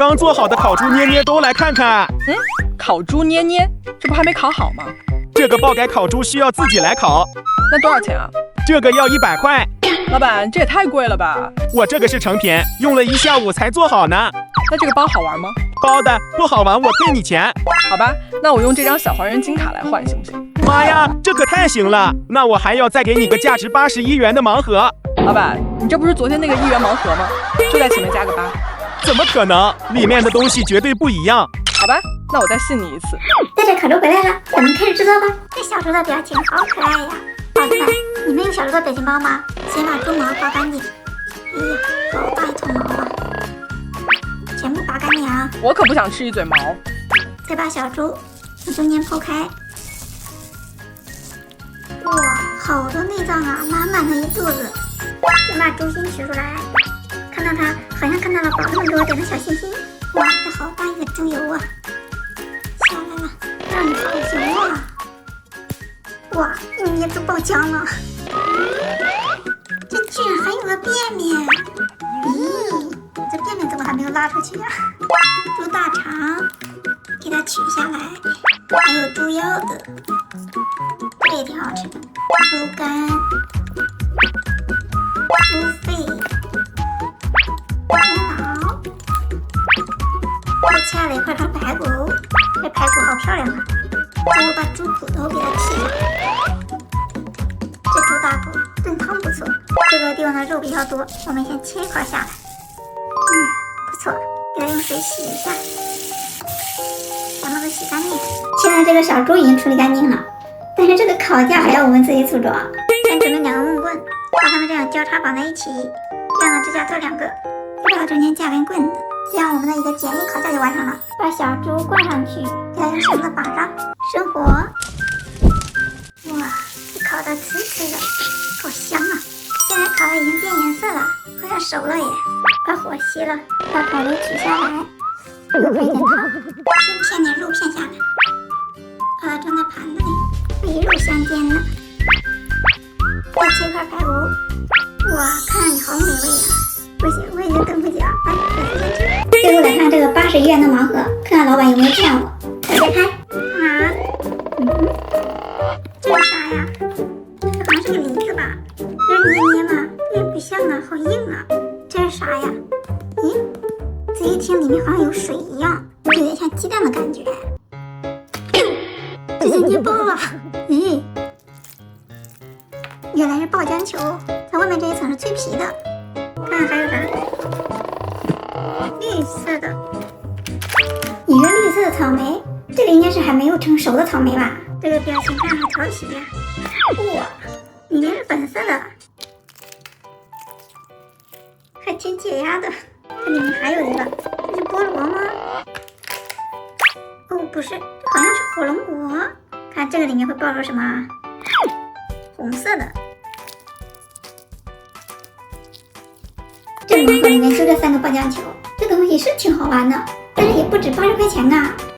剛做好的烤豬捏捏都來看看。烤豬捏捏，這不還沒烤好嗎？這個爆改烤豬需要自己來烤。那多少錢啊？這個要100塊。老闆，這也太貴了吧！我這個是成品，用了1下午才做好呢。那這個包好玩嗎？包的不好玩，我退你錢。好吧，那我用這張小黄人金卡來換行不行？媽呀，這可太行了！那我還要再給你個價值81元的盲盒。老闆，你這不是昨天那個1元盲盒嗎？就在前面加個8。怎麼可能？裡面的東西絕對不一樣。好吧，那我再信你一次。带着烤猪回來了，咱們開始製作吧。這小豬的表情好可愛呀！寶貝們，你們有小豬的表情包嗎？先把豬毛刮乾淨。哎呀，好大一坨毛啊！全部拔乾淨啊！我可不想吃一嘴毛。再把小豬從中間剖開。哇，好多內臟啊，滿滿的一肚子。先把豬心取出來，看到它好像看到了宝貝們給我點的小心心。哇，這好大一個豬油啊！下來了，讓你好油啊！哇，一捏就爆浆了。這居然還有個便便！咦，這便便怎麼還沒有拉出去呀？豬大腸給它取下來，還有豬腰子，這也挺好吃的。豬肝、豬肺、豬腦，又切了一塊排骨，這排骨好漂亮啊！最後把豬骨頭給它剔下來。這豬大骨燉湯不錯，這個地方的肉比較多，我們先切一塊下來。不錯，給它用水洗一下，把它洗乾淨。現在這個小豬已經處理乾淨了，但是這個烤架還要我們自己組裝。先準備2個木棍，把它們這樣交叉綁在一起，這樣的支架做2個，再把它中間架根棍子，這樣我們的一個簡易烤架就完成了。把小豬掛上去，要用繩子綁上，生火。哇，这烤得瓷瓷的，好香啊！现在烤的已经变顏色了，好像熟了耶。把火熄了，把烤肉取下來，又配點湯，先片點肉片下來，把它裝在盤子裡，與肉相間呢。再切塊排骨，哇，看着好美味啊！不行，我已經等不及了，來，我先吃。最後來看這個81元的盲盒，看看老闆有沒有騙我。再開啊，這是啥呀？這好像是個梨子吧？這是捏捏嗎？也不像啊，好硬啊！這是啥呀？咦，仔細聽裡面好像有水一樣，有點像雞蛋的感覺。直接捏爆了！咦，原來是爆漿球，在外面這一層是脆皮的。看看還有啥？綠色的，一個綠色的草莓，這個應該是還沒有成熟的草莓吧？這個表情看好討喜呀！哇，裡面是粉色的，還挺解壓的。這裡面還有一個，這是菠蘿嗎？哦，不是，好像是火龍果。看這個裡面會爆出什麼？紅色的。這個盲盒裡面就這3個爆漿球，這東西是挺好玩的，但是也不止80塊錢啊。